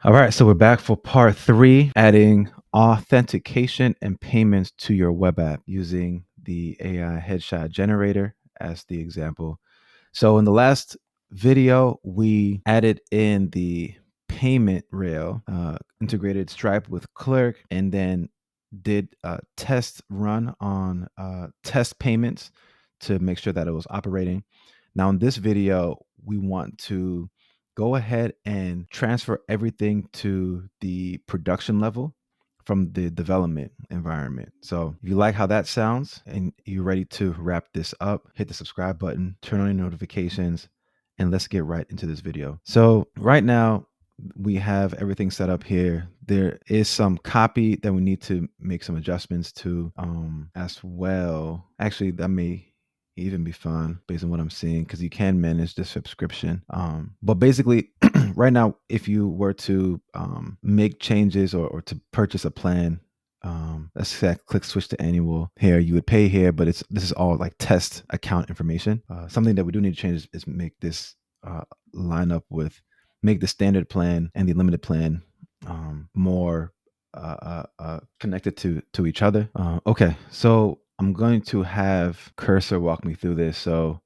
All right, so we're back for part 3, adding authentication and payments to your web app using the AI headshot generator as the example. So in the last video, we added in the payment rail, integrated Stripe with Clerk, and then did a test run on test payments to make sure that it was operating. Now in this video, we want to go ahead and transfer everything to the production level from the development environment. So if you like how that sounds and you're ready to wrap this up, hit the subscribe button, turn on your notifications, and let's get right into this video. So right now we have everything set up here. There is some copy that we need to make some adjustments to as well. Actually, that may even be fun based on what I'm seeing, because you can manage the subscription. But basically, right now, if you were to make changes or to purchase a plan, let's say click switch to annual here, you would pay here, but this is all like test account information. Something that we do need to change is make this line up with, make the standard plan and the limited plan more connected to each other. Okay, so I'm going to have Cursor walk me through this. So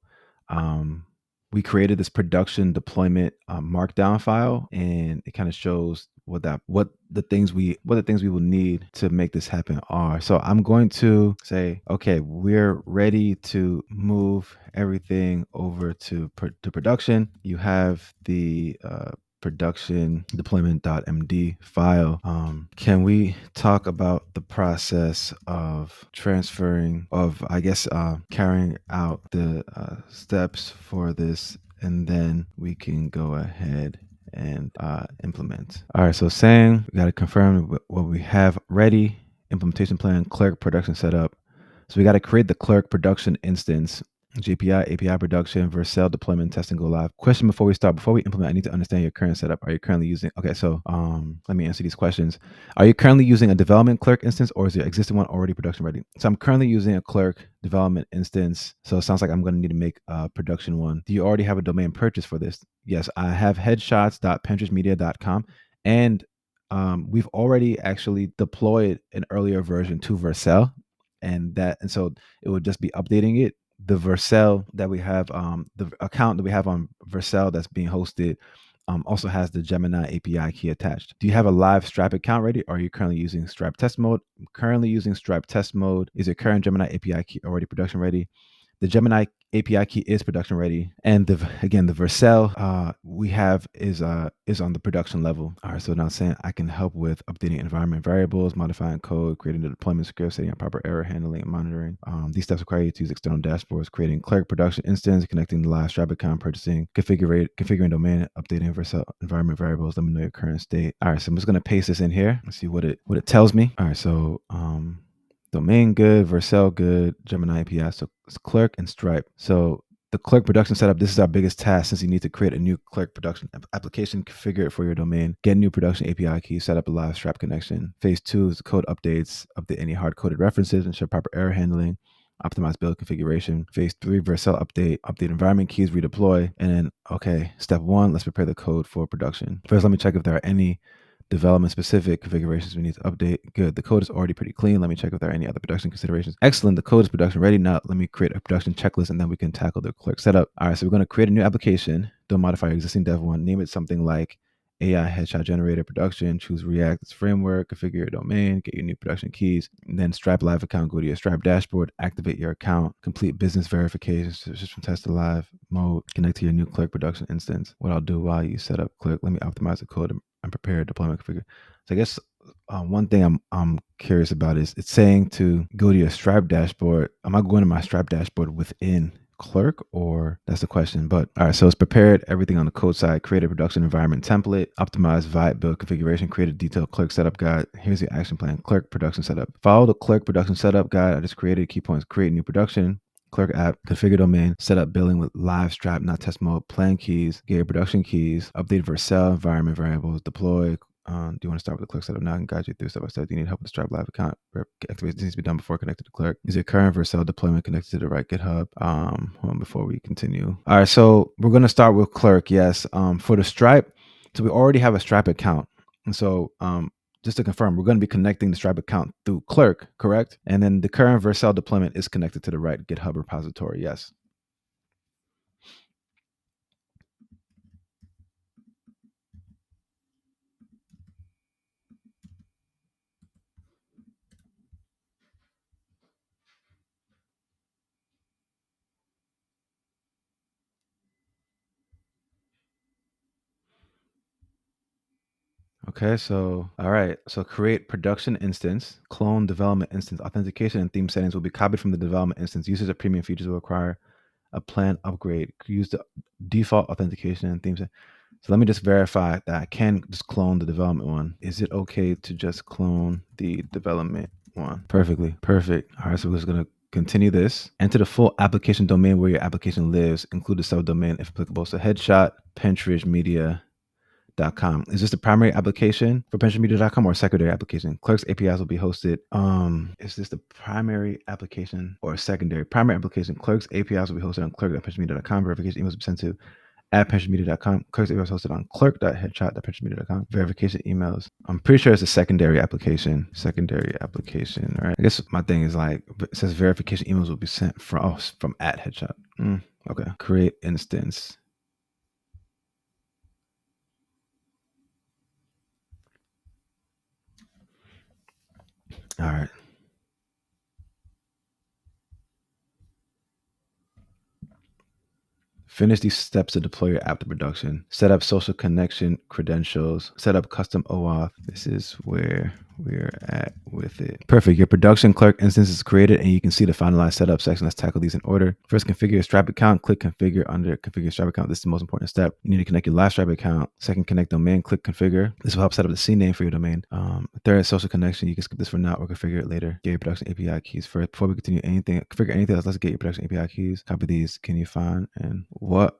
we created this production deployment markdown file, and it kind of shows what the things we will need to make this happen are. So I'm going to say, okay, we're ready to move everything over to production. You have the production deployment.md file. Can we talk about the process of transferring, carrying out the steps for this, and then we can go ahead and implement. All right, so saying we got to confirm what we have ready: implementation plan, Clerk production setup. So we got to create the Clerk production instance, GPI, API production, Vercel deployment, testing, go live. Question before we start, before we implement, I need to understand your current setup. Are you currently using, okay, so let me answer these questions. Are you currently using a development Clerk instance, or is your existing one already production ready? So I'm currently using a Clerk development instance. So it sounds like I'm going to need to make a production one. Do you already have a domain purchase for this? Yes, I have headshots.pinterestmedia.com, and we've already actually deployed an earlier version to Vercel, and so it would just be updating it. The Vercel that we have, the account that we have on Vercel that's being hosted, also has the Gemini API key attached. Do you have a live Stripe account ready, or are you currently using Stripe test mode? I'm currently using Stripe test mode. Is your current Gemini API key already production ready? The Gemini API key is production ready, and the Vercel we have is on the production level. All right, so now saying I can help with updating environment variables, modifying code, creating the deployment script, setting up proper error handling and monitoring. These steps require you to use external dashboards, creating Clerk production instance, connecting the live Stripe account, purchasing, configuring domain, updating Vercel environment variables. Let me know your current state. All right, so I'm just gonna paste this in here. Let's see what it tells me. All right, so domain good, Vercel good, Gemini API, so it's Clerk and Stripe. So the Clerk production setup, this is our biggest task, since you need to create a new Clerk production application, configure it for your domain, get a new production API key, set up a live Stripe connection. Phase 2 is the code updates, update any hard-coded references, ensure proper error handling, optimize build configuration. Phase 3, Vercel update environment keys, redeploy. And then, okay, step 1, let's prepare the code for production. First, let me check if there are any development specific configurations we need to update. Good. The code is already pretty clean. Let me check if there are any other production considerations. Excellent. The code is production ready. Now let me create a production checklist, and then we can tackle the Clerk setup. All right, so we're going to create a new application. Don't modify your existing dev one. Name it something like AI headshot generator production. Choose React as framework. Configure your domain. Get your new production keys. And then Stripe live account. Go to your Stripe dashboard. Activate your account. Complete business verification. System test to live mode. Connect to your new Clerk production instance. What I'll do while you set up Clerk, let me optimize the code and prepare deployment configure. So I guess one thing I'm curious about is it's saying to go to your Stripe dashboard. Am I going to my Stripe dashboard within Clerk, or that's the question? But all right, so it's prepared everything on the code side, create a production environment template, optimize vibe build configuration, create a detailed Clerk setup guide. Here's your action plan: Clerk production setup. Follow the Clerk production setup guide I just created. Key points: create new production, Clerk app, configure domain, set up billing with live Stripe, not test mode, plan keys, get your production keys, update Vercel environment variables, deploy. Do you want to start with the Clerk setup now? I can guide you through step by step. Do you need help with the Stripe live account? Activation needs to be done before connected to Clerk. Is your current Vercel deployment connected to the right GitHub? Hold on before we continue. All right, so we're going to start with Clerk. Yes. For the Stripe, so we already have a Stripe account. And so just to confirm, we're going to be connecting the Stripe account through Clerk, correct? And then the current Vercel deployment is connected to the right GitHub repository. Yes. Okay, so all right. So create production instance, clone development instance, authentication and theme settings will be copied from the development instance. Users of premium features will require a plan upgrade. Use the default authentication and themes. So let me just verify that I can just clone the development one. Is it okay to just clone the development one? Perfectly. Perfect. All right, so we're just gonna continue this. Enter the full application domain where your application lives. Include the subdomain if applicable. So headshot, pentridgemedia.com. Is this the primary application for pentridgemedia.com or a secondary application? Clerk's APIs will be hosted. Is this the primary application or a secondary? Primary application. Clerk's APIs will be hosted on clerk.pentridgemedia.com. Verification emails will be sent to at pentridgemedia.com. Clerk's APIs hosted on clerk.headshot.pentridgemedia.com. Verification emails. I'm pretty sure it's a secondary application. Secondary application, right? I guess my thing is like, it says verification emails will be sent from at headshot. Okay. Create instance. All right. Finish these steps to deploy your app to production. Set up social connection credentials. Set up custom OAuth. This is where we're at with it. Perfect. Your production Clerk instance is created and you can see the finalized setup section. Let's tackle these in order. First, configure your Stripe account. Click configure under configure Stripe account. This is the most important step. You need to connect your live Stripe account. Second, connect domain. Click configure. This will help set up the CNAME for your domain. Third, social connection. You can skip this for now or configure it later. Get your production API keys first. Before we continue configure anything else, let's get your production API keys. Copy these. Can you find and what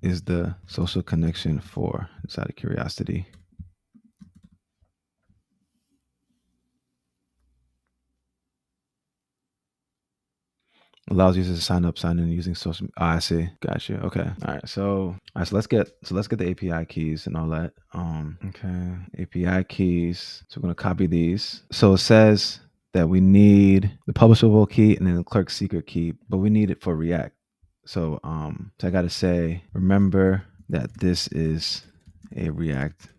is the social connection for? Just out of curiosity. Allows users to sign in using social. Oh, I see. Gotcha. Okay. All right. So let's get the API keys and all that. Okay. API keys. So we're gonna copy these. So it says that we need the publishable key and then the Clerk secret key, but we need it for React. So so I gotta say, remember that this is a React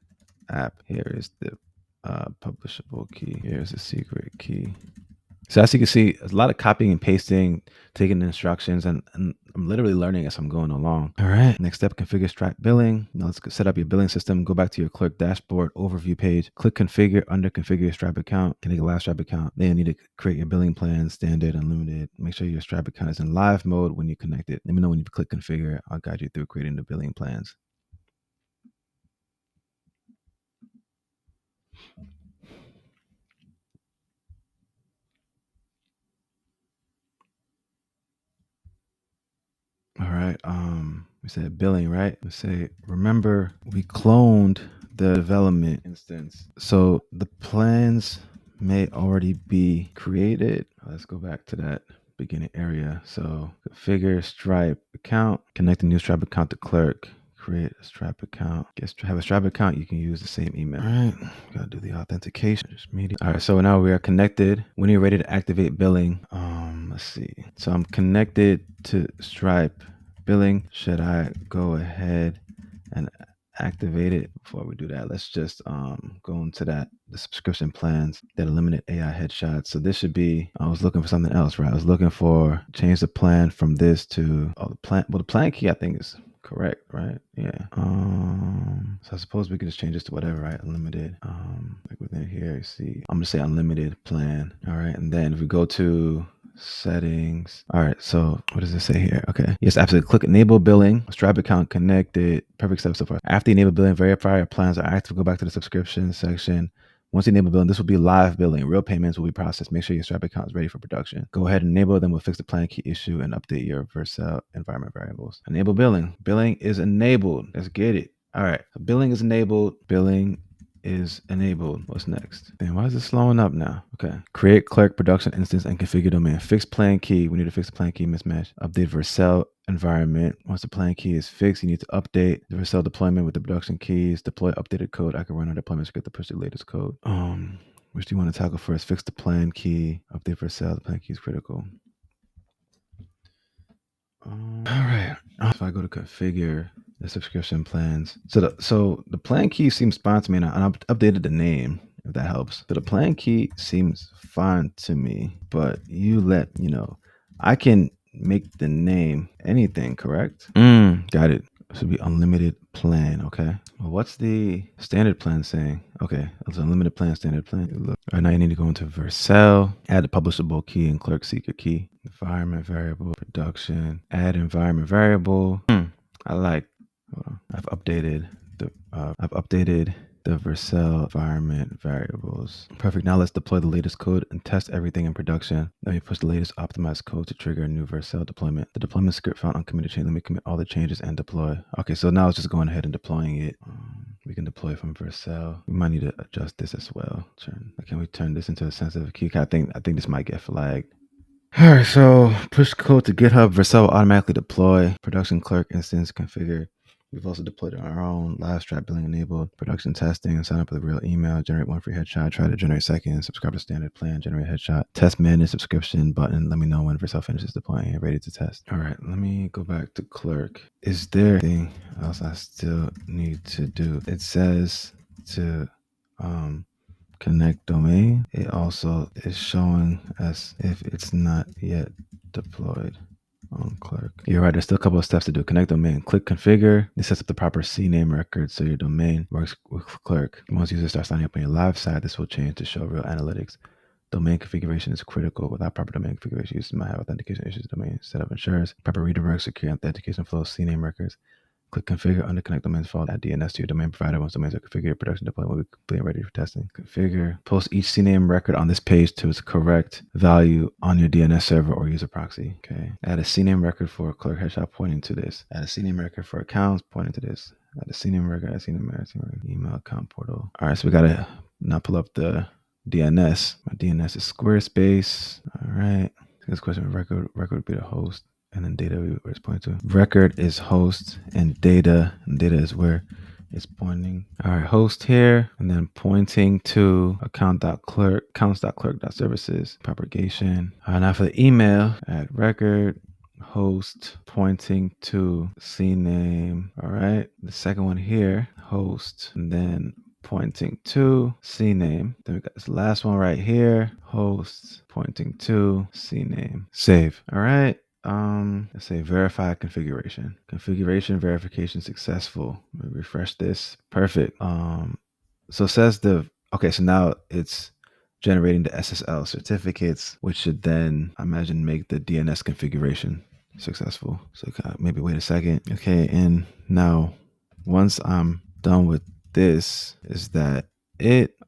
app. Here is the publishable key. Here's the secret key. So as you can see, there's a lot of copying and pasting, taking the instructions, and I'm literally learning as I'm going along. All right, next step, configure Stripe billing. Now let's set up your billing system. Go back to your Clerk dashboard overview page. Click configure under configure your Stripe account. Connect a live Stripe account. Then you need to create your billing plan, standard, unlimited. Make sure your Stripe account is in live mode when you connect it. Let me know when you click configure. I'll guide you through creating the billing plans. All right. We said billing, right? We say, remember, we cloned the development instance. So the plans may already be created. Let's go back to that beginning area. So configure Stripe account, connect a new Stripe account to Clerk. Create a Stripe account. Have a Stripe account, you can use the same email. All right, gotta do the authentication. All right, so now we are connected. When you're ready to activate billing, let's see. So I'm connected to Stripe billing. Should I go ahead and activate it? Before we do that, let's just go into the subscription plans that eliminate AI headshots. So this should be, I was looking for something else, right? I was looking for change the plan from this to the plan. Well, the plan key I think is correct, right? Yeah. So I suppose we can just change this to whatever, right? Unlimited. Like within here, you see, I'm gonna say unlimited plan. All right, and then if we go to settings. All right, so what does it say here? Okay, yes, absolutely. Click enable billing, Stripe account connected. Perfect step so far. After you enable billing, verify your plans are active. Go back to the subscription section. Once you enable billing, this will be live billing. Real payments will be processed. Make sure your Stripe account is ready for production. Go ahead and enable them. We'll fix the plan key issue and update your Vercel environment variables. Enable billing. Billing is enabled. Let's get it. All right, billing is enabled. Billing is enabled. What's next? Damn, why is it slowing up now? Okay. Create Clerk production instance and configure domain. Fix plan key. We need to fix the plan key mismatch. Update Vercel environment. Once the plan key is fixed, you need to update the Vercel deployment with the production keys. Deploy updated code. I can run our deployment script to push the latest code. Which do you want to tackle first? Fix the plan key. Update Vercel. The plan key is critical. All right. If I go to configure the subscription plans, so the plan key seems fine to me, and I've updated the name, if that helps. So the plan key seems fine to me, but I can make the name anything, correct? Got it. It should be unlimited plan. Okay. Well, what's the standard plan saying? Okay, it's unlimited plan, standard plan. Look. All right, now you need to go into Vercel, add the publishable key and Clerk secret key, environment variable, production, add environment variable. I've updated the Vercel environment variables. Perfect. Now let's deploy the latest code and test everything in production. Let me push the latest optimized code to trigger a new Vercel deployment. The deployment script found uncommitted chain. Let me commit all the changes and deploy. Okay, so now it's just going ahead and deploying it. We can deploy from Vercel. We might need to adjust this as well. Can we turn this into a sensitive key? I think this might get flagged. All right, so push code to GitHub. Vercel will automatically deploy. Production Clerk instance configure. We've also deployed our own live strap billing enabled, production testing, sign up with a real email, generate one free headshot, try to generate second, subscribe to standard plan, generate headshot, test manage subscription button. Let me know when Vercel finishes deploying and ready to test. All right, let me go back to Clerk. Is there anything else I still need to do? It says to connect domain. It also is showing as if it's not yet deployed on Clerk. You're right, there's still a couple of steps to do. Connect domain, click configure. This sets up the proper CNAME record so your domain works with Clerk. Once users start signing up on your live site, this will change to show real analytics. Domain configuration is critical. Without proper domain configuration, users might have authentication issues. Domain setup ensures proper redirect, secure authentication flows, CNAME records. Click configure under connect domains file. Add DNS to your domain provider. Once domains are configured, production deployment will be complete and ready for testing. Configure. Post each CNAME record on this page to its correct value on your DNS server or user proxy. Okay. Add a CNAME record for Clerk headshot pointing to this. Add a CNAME record for accounts pointing to this. Add a CNAME record. Add a CNAME record. Email account portal. All right. So we gotta now pull up the DNS. My DNS is Squarespace. All right. This question record would be the host. And then data where it's pointing to. Record is host and data is where it's pointing. All right, host here, and then pointing to account.clerk, accounts.clerk.services, propagation. All right, now for the email, add record, host, pointing to CNAME. All right, the second one here, host, and then pointing to CNAME. Then we got this last one right here, host, pointing to CNAME. Save. All right. Let's say verify configuration. Configuration verification successful. Let me refresh this. Perfect. So it says so now it's generating the SSL certificates, which should then, I imagine, make the DNS configuration successful. So maybe wait a second. Okay, and now once I'm done with this, is that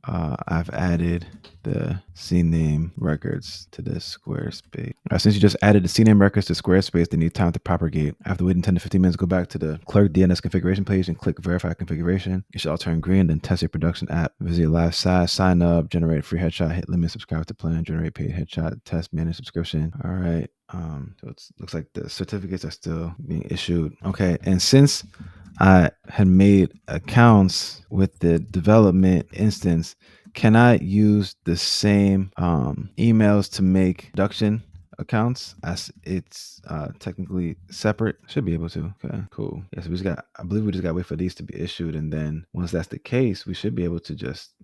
I've added the CNAME records to this Squarespace. All right, since you just added the CNAME records to Squarespace, they need time to propagate. After waiting 10 to 15 minutes, go back to the Clerk DNS configuration page and click verify configuration. It should all turn green, then test your production app. Visit your live site, sign up, generate a free headshot, hit limit, subscribe to plan, generate paid headshot, test, manage subscription. All right. So it looks like the certificates are still being issued. Okay, and since I had made accounts with the development instance, can I use the same emails to make production accounts as it's technically separate? Should be able to. Okay, cool. Yes, I believe we just got to wait for these to be issued, and then once that's the case, we should be able to just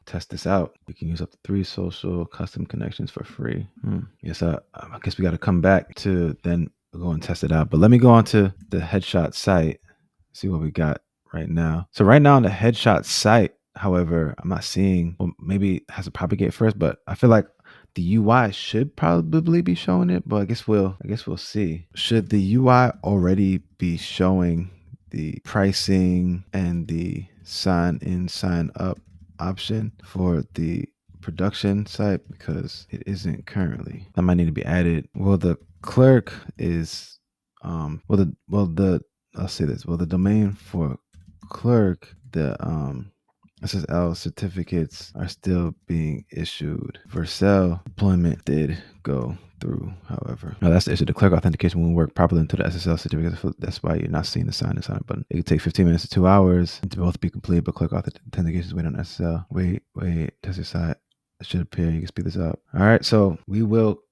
test this out. We can use up to 3 social custom connections for free. Yes, I guess we got to come back to then go and test it out. But let me go on to the headshot site, see what we got right now. So right now on the headshot site, however, I'm not seeing, well, maybe it has to propagate first, but I feel like the UI should probably be showing it, but I guess we'll see. Should the UI already be showing the pricing and the sign in, sign up option for the production site? Because it isn't currently. That might need to be added. Well, the Clerk is I'll say this. Well, the domain for Clerk, the SSL certificates are still being issued. Vercel deployment did go through, however. No, that's the issue. The Clerk authentication won't work properly until the SSL certificates. That's why you're not seeing the sign button. It could take 15 minutes to 2 hours to both be complete, but Clerk authentication is waiting on SSL. Wait, test your site. It should appear. You can speed this up. All right, so we will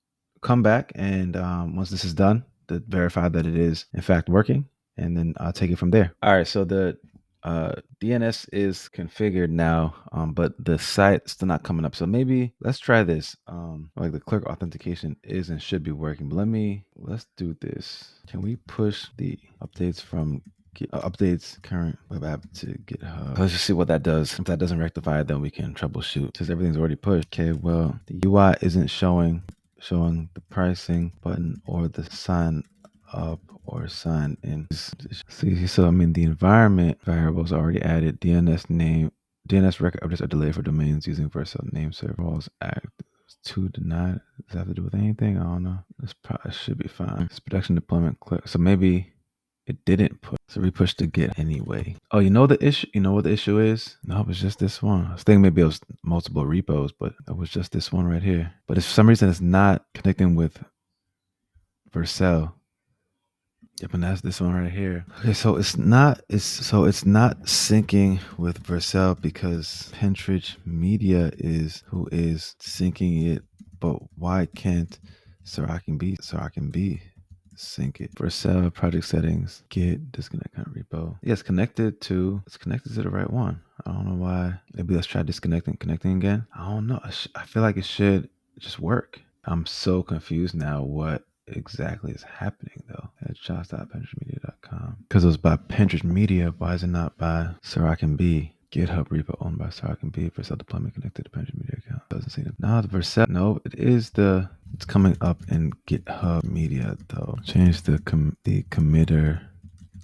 come back, and once this is done, to verify that it is in fact working, and then I'll take it from there. All right, so the DNS is configured now, but the site's still not coming up. So maybe let's try this. Like the Clerk authentication is and should be working, but let's do this. Can we push the updates from updates current web app to GitHub? Let's just see what that does. If that doesn't rectify it, then we can troubleshoot, since everything's already pushed. Okay, well, the UI isn't showing the pricing button or the sign up or sign in. See, so I mean, the environment variables are already added. DNS name, DNS record updates are delayed for domains using Vercel name servers act to deny. Does that have to do with anything? I don't know. This probably should be fine. It's production deployment click. So maybe it didn't push. So we pushed to get anyway. Oh, you know the issue? You know what the issue is? No, it was just this one. I was thinking maybe it was multiple repos, but it was just this one right here. But if for some reason it's not connecting with Vercel. Yep, and that's this one right here. Okay, so it's not syncing with Vercel because Pentridge Media is who is syncing it. But why can't Sorokin B sync it? Vercel project settings, git disconnect current repo. Yeah, it's connected to the right one. I don't know why. Maybe let's try disconnecting, connecting again. I don't know. I feel like it should just work. I'm so confused now. What exactly is happening though? Headshots.pentridgemedia.com. Because it was by Pentridge Media. Why is it not by Sorokin B? GitHub repo owned by Sorokin B. Vercel deployment connected to Pentridge Media account. Doesn't seem to. No, the Vercel. No, it is the. It's coming up in GitHub Media though. Change the committer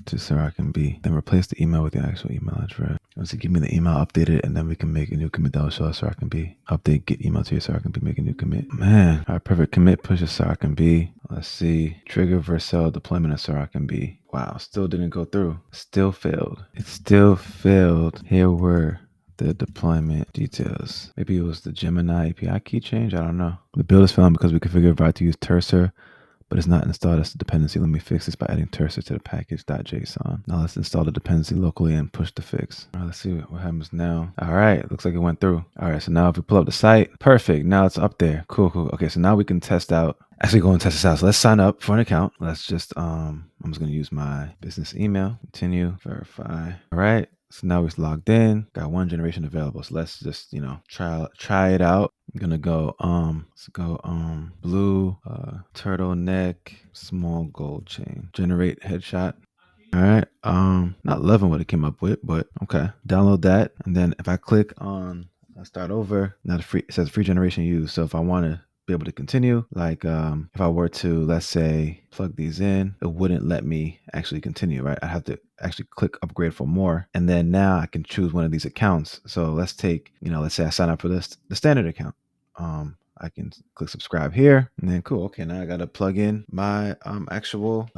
to Sorokin B. Then replace the email with the actual email address. Once you give me the email, update it, and then we can make a new commit that will show us Sorokin B. Update get email to your Sorokin B, make a new commit. Man, all right, perfect. Commit pushes Sorokin B. Let's see. Trigger Vercel deployment of Sorokin B. Wow, still didn't go through. Still failed. It still failed. Here were the deployment details. Maybe it was the Gemini API key change. I don't know. The build is failing because we configured Vite to use Cursor, but it's not installed as a dependency. Let me fix this by adding Cursor to the package.json. Now let's install the dependency locally and push the fix. All right, let's see what happens now. All right, looks like it went through. All right, so now if we pull up the site, perfect. Now it's up there. Cool. Okay, so now we can test out. Actually, go and test this out. So let's sign up for an account. Let's just, I'm just gonna use my business email. Continue, verify. All right. So now it's logged in, got one generation available. So let's just, try it out. I'm gonna go, let's go, blue, turtleneck, small gold chain, generate headshot. All right. Not loving what it came up with, but okay. Download that. And then if I click on start over, now it says free generation used. So if I want to be able to continue, like if I were to, let's say, plug these in, it wouldn't let me actually continue, right? I have to actually click upgrade for more, and then now I can choose one of these accounts. So let's take, let's say I sign up for the standard account. I can click subscribe here, and then cool. Okay, now I gotta plug in my actual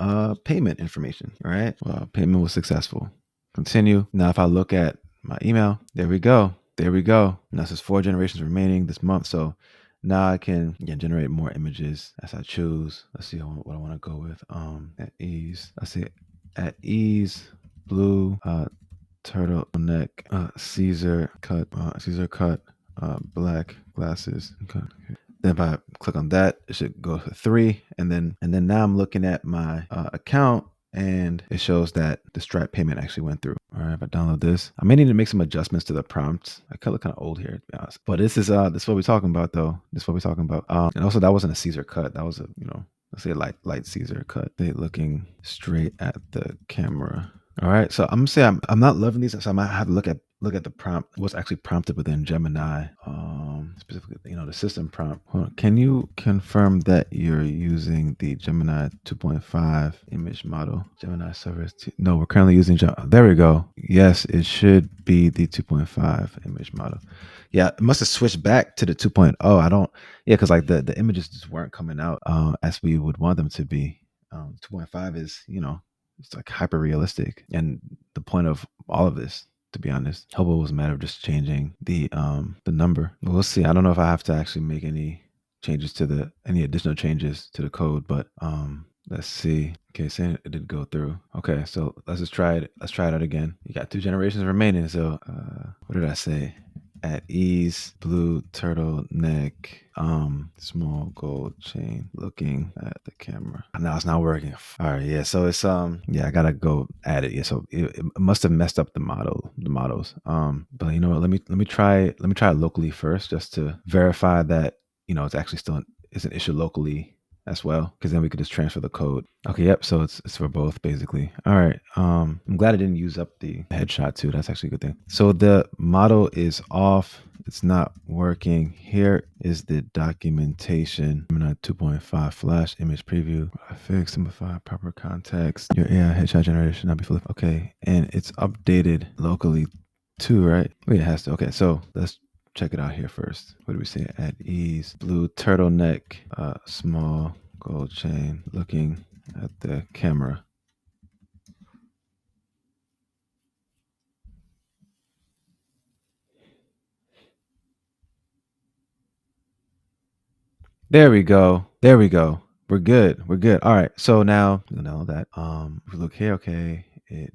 payment information. All right, well, payment was successful. Continue. Now if I look at my email, there we go. Now it says 4 generations remaining this month. So now I can generate more images as I choose. Let's see what I want to go with. At ease. Let's see, at ease, blue, turtleneck, Caesar cut, black glasses. Okay. Then if I click on that, it should go to 3, and then now I'm looking at my account, and it shows that the Stripe payment actually went through. All right, if I download this, I may need to make some adjustments to the prompts. I kind of old here, to be honest. But this is what we're talking about, though. And also, that wasn't a Caesar cut. That was a, let's say a light Caesar cut. They looking straight at the camera. All right, so I'm gonna say I'm not loving these, so I might have to look at the prompt, what's actually prompted within Gemini, specifically, the system prompt. Hold on. Can you confirm that you're using the Gemini 2.5 image model? Gemini servers. No, we're currently using there we go. Yes, it should be the 2.5 image model. Yeah, it must have switched back to the 2.0. Because like the images just weren't coming out as we would want them to be. 2.5 is, it's like hyper realistic, and the point of all of this to be honest. Hope it was a matter of just changing the number. But we'll see. I don't know if I have to actually make any changes to any additional changes to the code, but let's see. Okay, saying it did go through. Okay, so let's just try it. Let's try it out again. You got 2 generations remaining. So what did I say? At ease, blue turtleneck, small gold chain, looking at the camera. Now it's not working. All right, yeah. So it's yeah, I gotta go add it. Yeah, so it must have messed up the models. But you know what? Let me try it locally first, just to verify that it's actually still it's an issue locally as well, because then we could just transfer the code. Okay, yep. So it's for both basically. All right. I'm glad I didn't use up the headshot too. That's actually a good thing. So the model is off. It's not working. Here is the documentation. Gemini 2.5 flash image preview. Fix, simplify, proper context. Your AI headshot generation should not be fully. Okay, and it's updated locally too, right? Wait, it has to. Okay, so let's check it out here first. What do we say? At ease, blue turtleneck, small gold chain, looking at the camera. There we go. There we go. We're good. We're good. All right. So now you know that if we look here, okay, it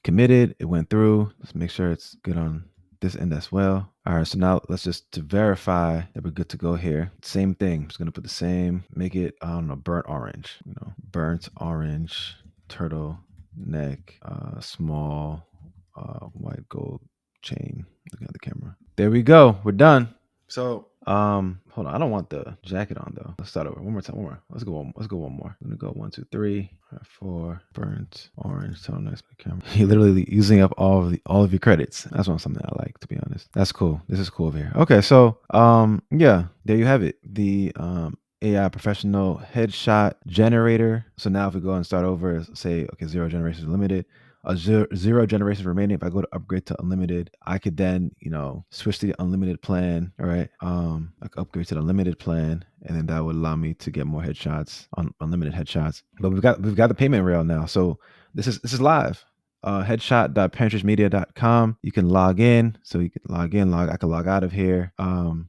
committed, it went through. Let's make sure it's good on this end as well. All right, so now let's just to verify that we're good to go here. Same thing. I'm just gonna put the same, make it, I don't know, burnt orange. Burnt orange, turtle neck, small, white gold chain. Looking at the camera. There we go. We're done. So hold on. I don't want the jacket on though. Let's start over. One more time. One more. Let's go one more. I'm gonna go 1, 2, 3, 4. Burnt orange. Tell next to the camera. You're literally using up all of your credits. That's not something I like, to be honest. That's cool. This is cool over here. Okay, so yeah, there you have it. The AI professional headshot generator. So now if we go and start over, say, okay, 0 generations limited. Zero generations remaining. If I go to upgrade to unlimited, I could then, switch to the unlimited plan. All right. I could upgrade to the unlimited plan, and then that would allow me to get more headshots on unlimited headshots. But we've got the payment rail now. So this is live. Headshot.pantrishmedia.com. You can log in. So you can log in, I can log out of here.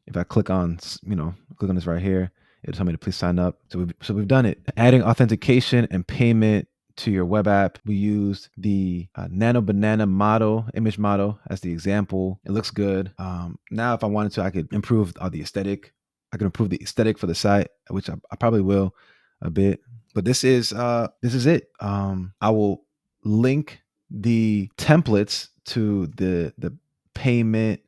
If I click on, click on this right here, it'll tell me to please sign up. So we've done it. Adding authentication and payment to your web app. We used the Nano Banana model, image model, as the example. It looks good. Now, if I wanted to, I could improve the aesthetic. I could improve the aesthetic for the site, which I probably will a bit. But this is it. I will link the templates to the payment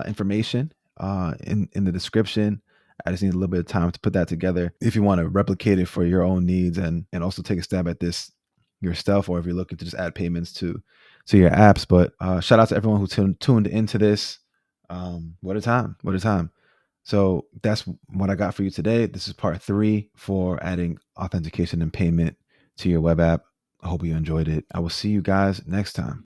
information in the description. I just need a little bit of time to put that together. If you want to replicate it for your own needs and also take a stab at this yourself, or if you're looking to just add payments to your apps. But shout out to everyone who tuned into this. What a time. So that's what I got for you today. This is part 3 for adding authentication and payment to your web app. I hope you enjoyed it. I will see you guys next time.